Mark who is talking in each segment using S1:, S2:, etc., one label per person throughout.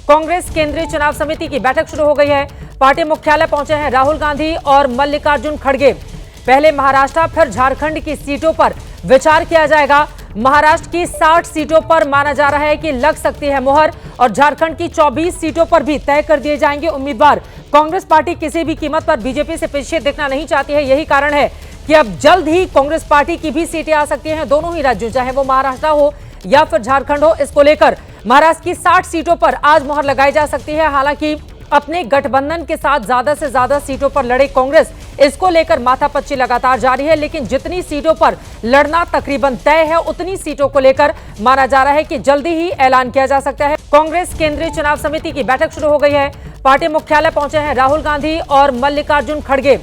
S1: कांग्रेस केंद्रीय चुनाव समिति की बैठक शुरू हो गई है। पार्टी मुख्यालय पहुंचे हैं राहुल गांधी और मल्लिकार्जुन खड़गे। पहले महाराष्ट्र फिर झारखंड की सीटों पर विचार किया जाएगा। महाराष्ट्र की 60 सीटों पर माना जा रहा है कि लग सकती है मुहर और झारखंड की 24 सीटों पर भी तय कर दिए जाएंगे उम्मीदवार। कांग्रेस पार्टी किसी भी कीमत पर बीजेपी से पीछे दिखना नहीं चाहती है। यही कारण है कि अब जल्द ही कांग्रेस पार्टी की भी सीटें आ सकती हैं दोनों ही राज्यों, चाहे वो महाराष्ट्र हो या फिर झारखंड हो। इसको लेकर महाराष्ट्र की 60 सीटों पर आज मुहर लगाई जा सकती है। हालांकि अपने गठबंधन के साथ ज्यादा से ज्यादा सीटों पर लड़े कांग्रेस, इसको लेकर माथापच्ची लगातार जारी है। लेकिन जितनी सीटों पर लड़ना तकरीबन तय है, उतनी सीटों को लेकर माना जा रहा है कि जल्दी ही ऐलान किया जा सकता है। कांग्रेस केंद्रीय चुनाव समिति की बैठक शुरू हो गई है। पार्टी मुख्यालय पहुंचे हैं राहुल गांधी और मल्लिकार्जुन खड़गे।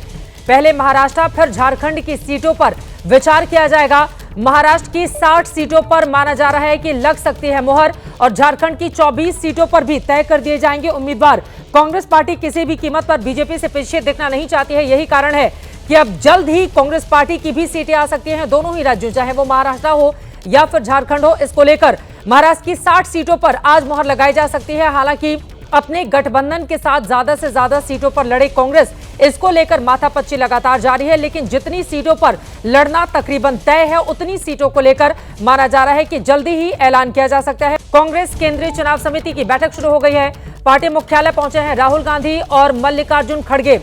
S1: पहले महाराष्ट्र फिर झारखंड की सीटों पर विचार किया जाएगा। महाराष्ट्र की 60 सीटों पर माना जा रहा है कि लग सकती है मुहर और झारखंड की 24 सीटों पर भी तय कर दिए जाएंगे उम्मीदवार। कांग्रेस पार्टी किसी भी कीमत पर बीजेपी से पीछे दिखना नहीं चाहती है। यही कारण है कि अब जल्द ही कांग्रेस पार्टी की भी सीटें आ सकती हैं दोनों ही राज्यों, चाहे वो महाराष्ट्र हो या फिर झारखंड हो। इसको लेकर महाराष्ट्र की 60 सीटों पर आज मुहर लगाई जा सकती है। हालांकि अपने गठबंधन के साथ ज्यादा से ज्यादा सीटों पर लड़े कांग्रेस, इसको लेकर माथापच्ची लगातार जारी है। लेकिन जितनी सीटों पर लड़ना तकरीबन तय है, उतनी सीटों को लेकर माना जा रहा है कि जल्दी ही ऐलान किया जा सकता है। कांग्रेस केंद्रीय चुनाव समिति की बैठक शुरू हो गई है। पार्टी मुख्यालय पहुंचे हैं राहुल गांधी और मल्लिकार्जुन खड़गे।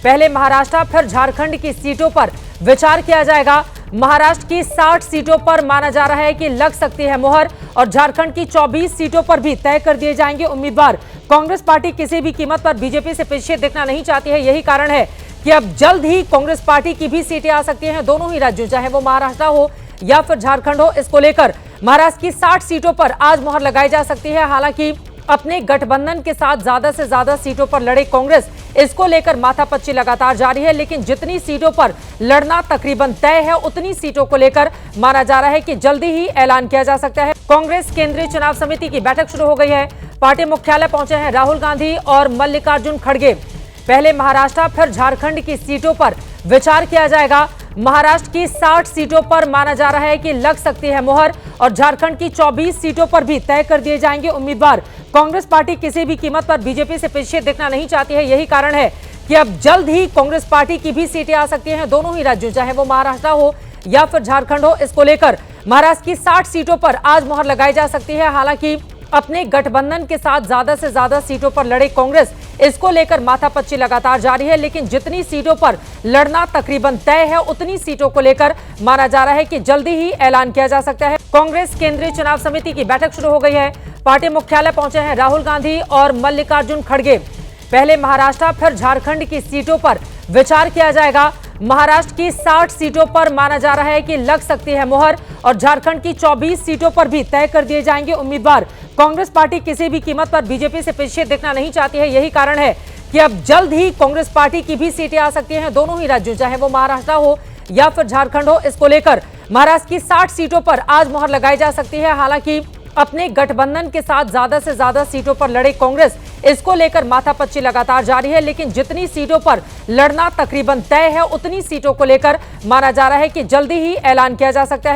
S1: पहले महाराष्ट्र फिर झारखंड की सीटों पर विचार किया जाएगा। महाराष्ट्र की 60 सीटों पर माना जा रहा है कि लग सकती है मुहर और झारखंड की 24 सीटों पर भी तय कर दिए जाएंगे उम्मीदवार। कांग्रेस पार्टी किसी भी कीमत पर बीजेपी से पीछे दिखना नहीं चाहती है। यही कारण है कि अब जल्द ही कांग्रेस पार्टी की भी सीटें आ सकती हैं दोनों ही राज्यों, चाहे वो महाराष्ट्र हो या फिर झारखंड हो। इसको लेकर महाराष्ट्र की 60 सीटों पर आज मुहर लगाई जा सकती है। हालांकि अपने गठबंधन के साथ ज्यादा से ज्यादा सीटों पर लड़े कांग्रेस, इसको लेकर माथापच्ची लगातार जारी है। लेकिन जितनी सीटों पर लड़ना तकरीबन तय है, उतनी सीटों को लेकर माना जा रहा है कि जल्दी ही ऐलान किया जा सकता है। कांग्रेस केंद्रीय चुनाव समिति की बैठक शुरू हो गई है। पार्टी मुख्यालय पहुंचे हैं राहुल गांधी और मल्लिकार्जुन खड़गे। पहले महाराष्ट्र फिर झारखंड की सीटों पर विचार किया जाएगा। महाराष्ट्र की 60 सीटों पर माना जा रहा है कि लग सकती है मुहर और झारखंड की 24 सीटों पर भी तय कर दिए जाएंगे उम्मीदवार। कांग्रेस पार्टी किसी भी कीमत पर बीजेपी से पीछे दिखना नहीं चाहती है। यही कारण है कि अब जल्द ही कांग्रेस पार्टी की भी सीटें आ सकती हैं दोनों ही राज्यों, चाहे वो महाराष्ट्र हो या फिर झारखंड हो। इसको लेकर महाराष्ट्र की 60 सीटों पर आज मुहर लगाई जा सकती है। हालांकि अपने गठबंधन के साथ ज्यादा से ज्यादा सीटों पर लड़े कांग्रेस, इसको लेकर माथापच्ची लगातार जारी है। लेकिन जितनी सीटों पर लड़ना तकरीबन तय है, उतनी सीटों को लेकर माना जा रहा है कि जल्दी ही ऐलान किया जा सकता है। कांग्रेस केंद्रीय चुनाव समिति की बैठक शुरू हो गई है। पार्टी मुख्यालय पहुंचे हैं राहुल गांधी और मल्लिकार्जुन खड़गे। पहले महाराष्ट्र फिर झारखंड की सीटों पर विचार किया जाएगा। महाराष्ट्र की 60 सीटों पर माना जा रहा है कि लग सकती है मुहर और झारखंड की 24 सीटों पर भी तय कर दिए जाएंगे उम्मीदवार। कांग्रेस पार्टी किसी भी कीमत पर बीजेपी से पीछे दिखना नहीं चाहती है। यही कारण है कि अब जल्द ही कांग्रेस पार्टी की भी सीटें आ सकती हैं दोनों ही राज्यों, चाहे वो महाराष्ट्र हो या फिर झारखंड हो। इसको लेकर महाराष्ट्र की 60 सीटों पर आज मुहर लगाई जा सकती है। हालांकि अपने गठबंधन के साथ ज्यादा से ज्यादा सीटों पर लड़े कांग्रेस, इसको लेकर माथापच्ची लगातार जारी है। लेकिन जितनी सीटों पर लड़ना तकरीबन तय है, उतनी सीटों को लेकर माना जा रहा है कि जल्दी ही ऐलान किया जा सकता है।